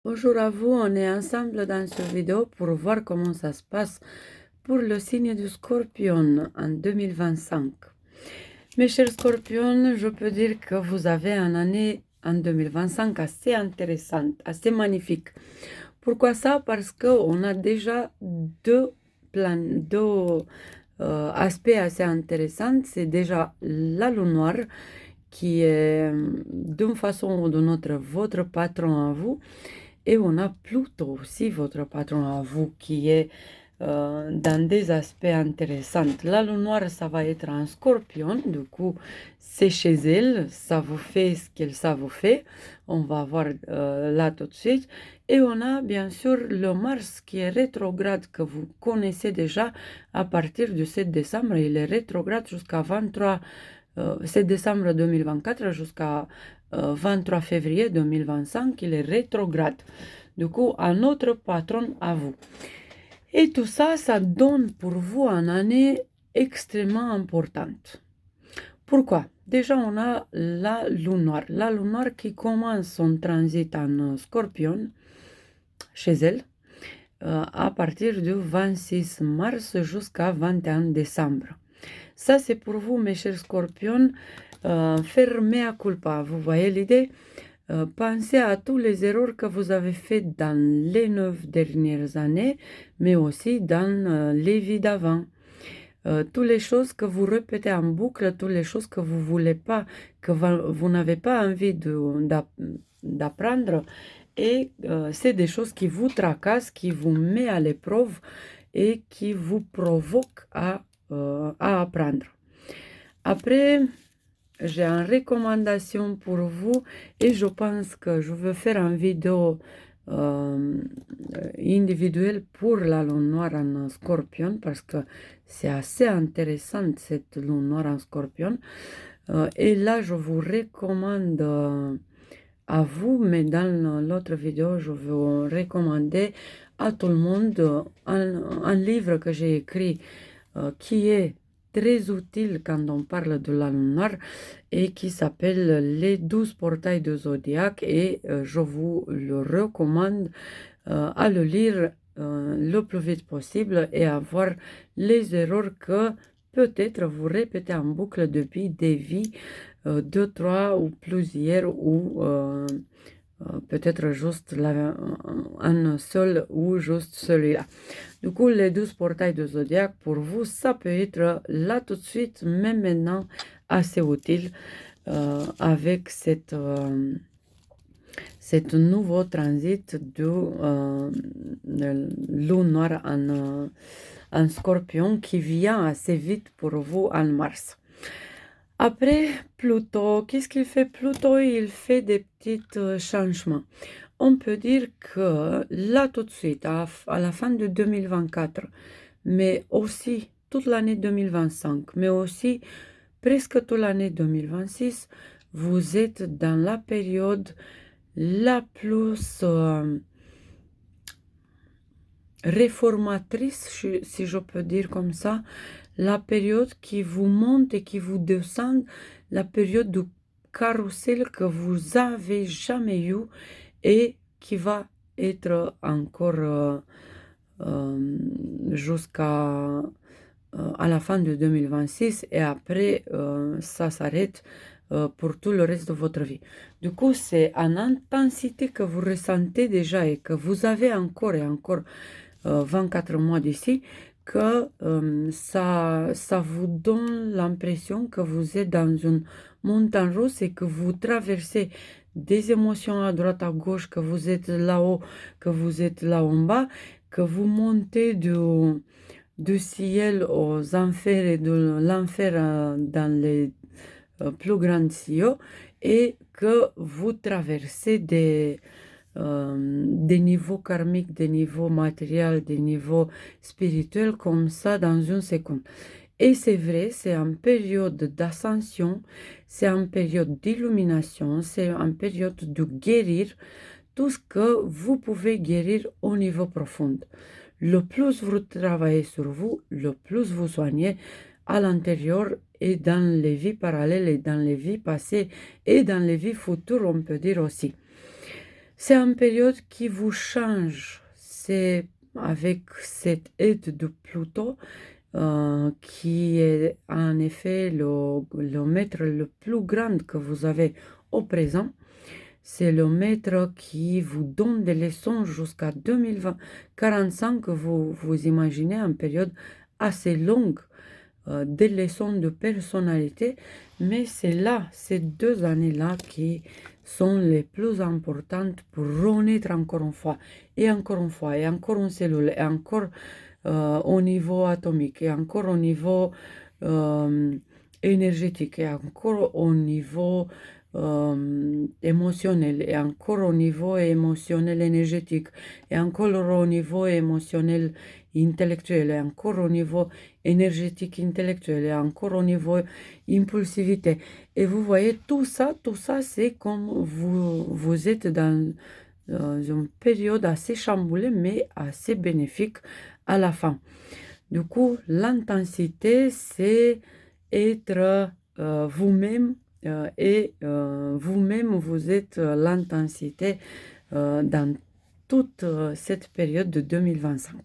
Bonjour à vous, on est ensemble dans cette vidéo pour voir comment ça se passe pour le signe du Scorpion en 2025. Mes chers Scorpions, je peux dire que vous avez une année en 2025 assez intéressante, assez magnifique. Pourquoi ça? Parce qu'on a déjà deux aspects assez intéressants. C'est déjà la lune noire qui est d'une façon ou d'une autre votre patron à vous. Et on a Pluto aussi, votre patron à vous, qui est dans des aspects intéressants. La lune noire, ça va être un scorpion, du coup, c'est chez elle, ça vous fait ce qu'elle ça vous fait. On va voir là tout de suite. Et on a bien sûr le Mars qui est rétrograde, que vous connaissez déjà à partir du 7 décembre. Il est rétrograde jusqu'à 23 7 décembre 2024 jusqu'à 23 février 2025, il est rétrograde. Du coup, un autre patron à vous. Et tout ça, ça donne pour vous une année extrêmement importante. Pourquoi? Déjà, on a la lune noire. La lune noire qui commence son transit en scorpion, chez elle, à partir du 26 mars jusqu'à 21 décembre. Ça, c'est pour vous, mes chers scorpions, faire mea culpa. Vous voyez l'idée? Pensez à tous les erreurs que vous avez faites dans les 9 dernières années, mais aussi dans les vies d'avant. Toutes les choses que vous répétez en boucle, toutes les choses que vous voulez pas, que vous n'avez pas envie d'apprendre, et c'est des choses qui vous tracassent, qui vous mettent à l'épreuve et qui vous provoquent à apprendre. Après, j'ai une recommandation pour vous et je pense que je veux faire une vidéo individuelle pour la lune noire en scorpion parce que c'est assez intéressant cette lune noire en scorpion. Et là, je vous recommande à vous, mais dans l'autre vidéo, je vais vous recommander à tout le monde un livre que j'ai écrit qui est très utile quand on parle de la lune noire et qui s'appelle Les 12 portails de Zodiac et je vous le recommande à le lire le plus vite possible et à voir les erreurs que peut-être vous répétez en boucle depuis des vies, deux, trois ou plusieurs ou peut-être juste un seul ou juste celui-là. Du coup, les 12 portails de Zodiac, pour vous, ça peut être là tout de suite, même maintenant, assez utile avec cette nouveau transit de lune noire en scorpion qui vient assez vite pour vous en mars. Après, Pluto, qu'est-ce qu'il fait? Pluto, il fait des petits changements. On peut dire que là, tout de suite, à la fin de 2024, mais aussi toute l'année 2025, mais aussi presque toute l'année 2026, vous êtes dans la période la plus réformatrice, si je peux dire comme ça, la période qui vous monte et qui vous descend, la période du carrousel que vous avez jamais eu et qui va être encore jusqu'à à la fin de 2026 et après ça s'arrête pour tout le reste de votre vie. Du coup, c'est une intensité que vous ressentez déjà et que vous avez encore et encore 24 mois d'ici, que ça vous donne l'impression que vous êtes dans une montagne russe et que vous traversez des émotions à droite, à gauche, que vous êtes là-haut, que vous êtes là en bas, que vous montez du ciel aux enfers et de l'enfer dans les plus grands cieux et que vous traversez des niveaux karmiques, des niveaux matériels, des niveaux spirituels comme ça dans une seconde. Et c'est vrai, c'est une période d'ascension, c'est une période d'illumination, c'est une période de guérir tout ce que vous pouvez guérir au niveau profond. Le plus vous travaillez sur vous, le plus vous soignez à l'intérieur et dans les vies parallèles et dans les vies passées et dans les vies futures, on peut dire aussi. C'est une période qui vous change. C'est avec cette aide de Pluton qui est en effet le maître le plus grand que vous avez au présent. C'est le maître qui vous donne des leçons jusqu'à 2045. Vous imaginez une période assez longue des leçons de personnalité, mais c'est là, ces 2 années-là qui sont les plus importantes pour renaître encore une fois, et encore une cellule, et encore au niveau atomique, et encore au niveau énergétique, et encore au niveau émotionnel, et encore au niveau émotionnel énergétique, et encore au niveau émotionnel intellectuel, et encore au niveau énergétique intellectuel, et encore au niveau impulsivité. Et vous voyez, tout ça, c'est comme vous êtes dans une période assez chamboulée, mais assez bénéfique à la fin. Du coup, l'intensité, c'est être vous-même et vous-même, vous êtes l'intensité dans toute cette période de 2025.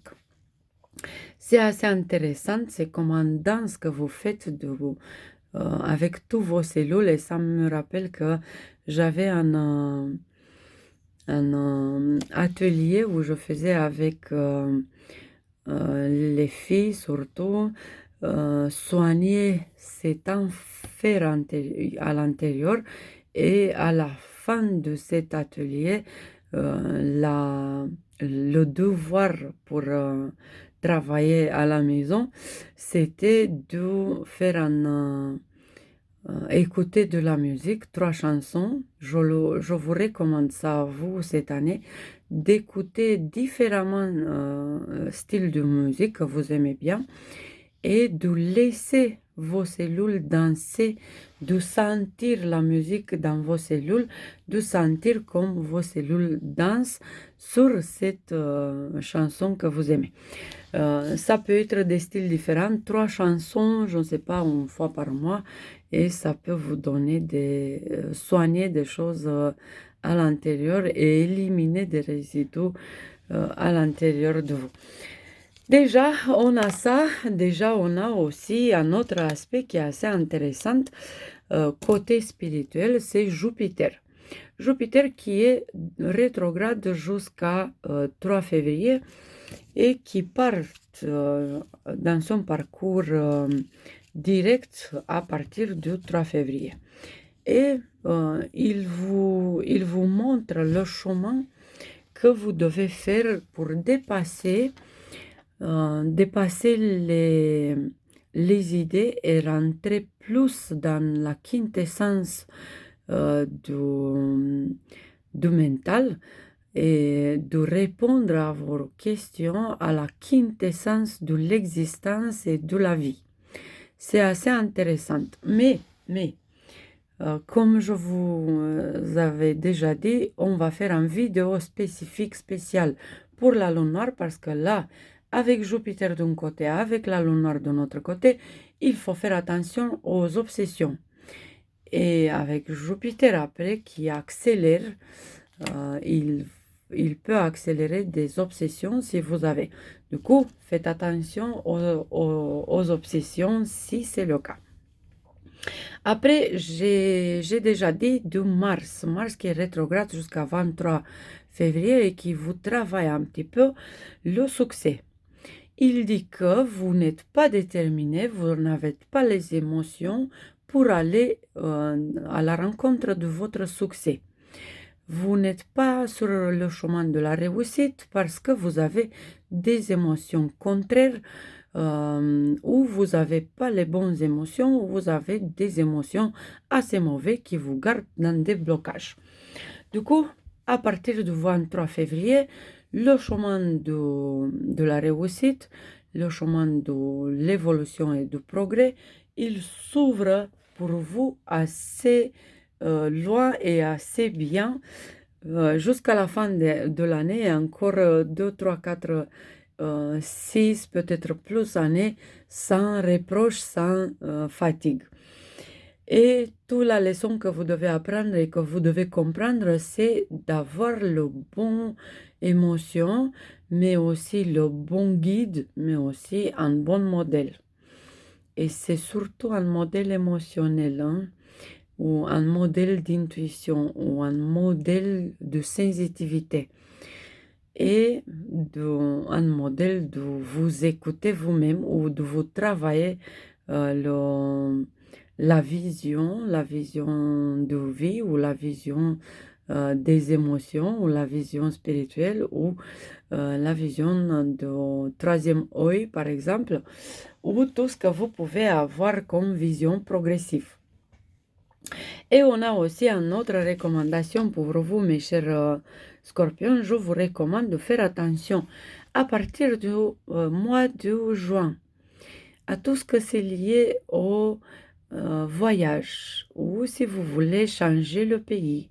C'est assez intéressant, c'est comme une danse que vous faites avec tous vos cellules et ça me rappelle que j'avais un atelier où je faisais avec les filles surtout soigner cet enfer à l'intérieur et à la fin de cet atelier le devoir pour travailler à la maison c'était de faire écouter de la musique, 3 chansons. Je vous recommande ça à vous cette année, d'écouter différents styles de musique que vous aimez bien et de laisser vos cellules danser, de sentir la musique dans vos cellules, de sentir comme vos cellules dansent sur cette chanson que vous aimez. Ça peut être des styles différents, 3 chansons, je ne sais pas, une fois par mois, et ça peut vous donner soigner des choses à l'intérieur et éliminer des résidus à l'intérieur de vous. Déjà, on a ça. Déjà, on a aussi un autre aspect qui est assez intéressant. Côté spirituel, c'est Jupiter. Jupiter qui est rétrograde jusqu'à 3 février et qui part dans son parcours direct à partir du 3 février. Et il vous montre le chemin que vous devez faire pour dépasser les idées et rentrer plus dans la quintessence du mental et de répondre à vos questions à la quintessence de l'existence et de la vie. C'est assez intéressant. Mais comme je vous avais déjà dit, on va faire une vidéo spéciale pour la lune noire parce que là, avec Jupiter d'un côté, avec la lune noire de l'autre côté, il faut faire attention aux obsessions. Et avec Jupiter après qui accélère, il peut accélérer des obsessions si vous avez. Du coup, faites attention aux obsessions si c'est le cas. Après, j'ai déjà dit de Mars qui est rétrograde jusqu'à 23 février et qui vous travaille un petit peu le succès. Il dit que vous n'êtes pas déterminé, vous n'avez pas les émotions pour aller à la rencontre de votre succès. Vous n'êtes pas sur le chemin de la réussite parce que vous avez des émotions contraires où vous n'avez pas les bonnes émotions, où vous avez des émotions assez mauvaises qui vous gardent dans des blocages. Du coup, à partir du 23 février, le chemin de la réussite, le chemin de l'évolution et du progrès, il s'ouvre pour vous assez loin et assez bien jusqu'à la fin de l'année, encore 2, 3, 4, 6, peut-être plus années sans reproche, sans fatigue. Et toute la leçon que vous devez apprendre et que vous devez comprendre, c'est d'avoir le bon émotion, mais aussi le bon guide, mais aussi un bon modèle. Et c'est surtout un modèle émotionnel, hein, ou un modèle d'intuition, ou un modèle de sensitivité. Et un modèle de vous écouter vous-même ou de vous travailler la vision de vie ou la vision des émotions ou la vision spirituelle ou la vision de troisième œil, par exemple, ou tout ce que vous pouvez avoir comme vision progressive. Et on a aussi une autre recommandation pour vous, mes chers scorpions. Je vous recommande de faire attention à partir du mois de juin à tout ce que c'est lié au voyage, ou si vous voulez changer le pays,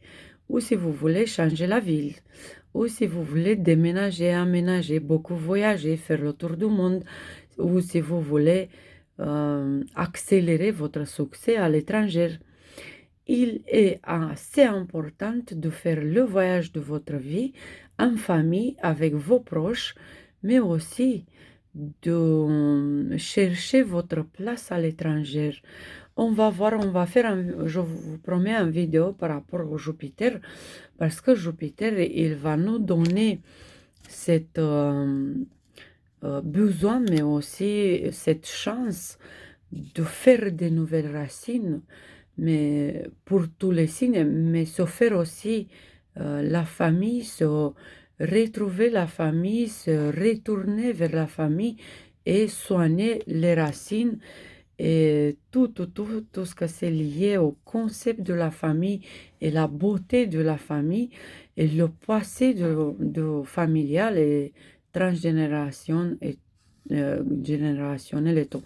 ou si vous voulez changer la ville, ou si vous voulez déménager, aménager, beaucoup voyager, faire le tour du monde, ou si vous voulez accélérer votre succès à l'étranger. Il est assez important de faire le voyage de votre vie en famille, avec vos proches, mais aussi de chercher votre place à l'étranger. On va voir, on va faire, je vous promets, une vidéo par rapport au Jupiter, parce que Jupiter, il va nous donner cette besoin, mais aussi cette chance de faire de nouvelles racines, mais pour tous les signes, mais se faire aussi la famille, se retrouver la famille, se retourner vers la famille et soigner les racines et tout ce que c'est lié au concept de la famille et la beauté de la famille et le passé de familial et transgénération et générationnel et tout.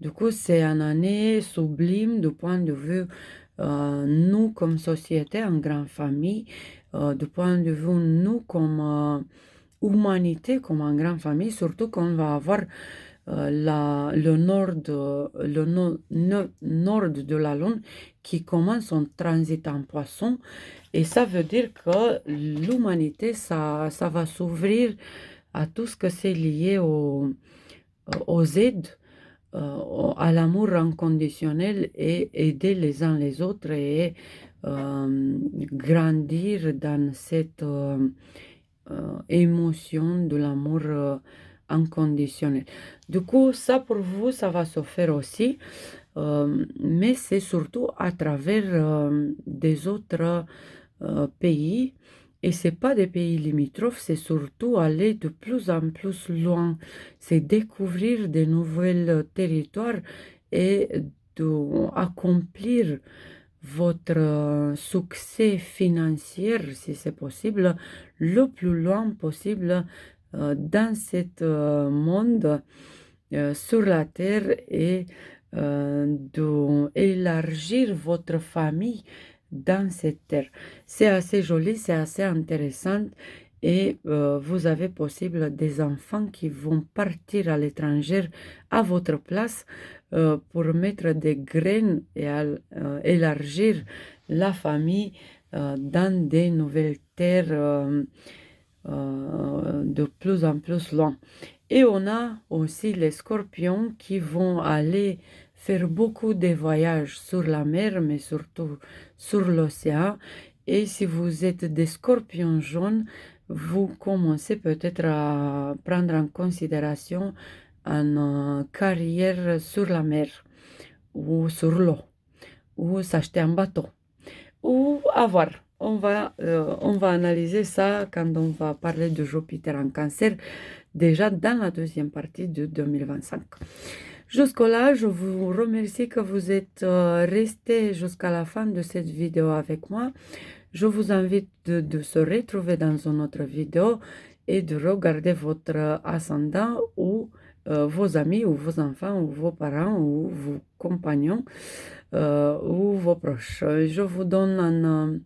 Du coup, c'est une année sublime du point de vue nous comme société, en grande famille, du point de vue nous comme humanité, comme en grande famille, surtout qu'on va avoir le nord de la Lune qui commence son transit en poisson. Et ça veut dire que l'humanité, ça va s'ouvrir à tout ce que c'est lié aux aides, à l'amour inconditionnel et aider les uns les autres et grandir dans cette émotion de l'amour inconditionnel. Du coup, ça pour vous, ça va se faire aussi, mais c'est surtout à travers des autres pays. Et c'est pas des pays limitrophes, c'est surtout aller de plus en plus loin. C'est découvrir de nouveaux territoires et d'accomplir votre succès financier, si c'est possible, le plus loin possible dans ce monde sur la terre et d'élargir votre famille dans cette terre. C'est assez joli, c'est assez intéressant et vous avez possible des enfants qui vont partir à l'étranger à votre place pour mettre des graines et élargir la famille dans des nouvelles terres de plus en plus loin. Et on a aussi les scorpions qui vont aller faire beaucoup de voyages sur la mer, mais surtout sur l'océan. Et si vous êtes des scorpions jaunes, vous commencez peut-être à prendre en considération une carrière sur la mer ou sur l'eau, ou s'acheter un bateau, ou avoir. On va analyser ça quand on va parler de Jupiter en cancer, déjà dans la deuxième partie de 2025. Jusque-là, je vous remercie que vous êtes restés jusqu'à la fin de cette vidéo avec moi. Je vous invite de se retrouver dans une autre vidéo et de regarder votre ascendant ou vos amis ou vos enfants ou vos parents ou vos compagnons ou vos proches. Je vous donne un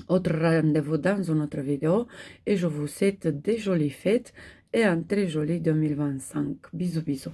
autre rendez-vous dans une autre vidéo et je vous souhaite des jolies fêtes et un très joli 2025. Bisous, bisous.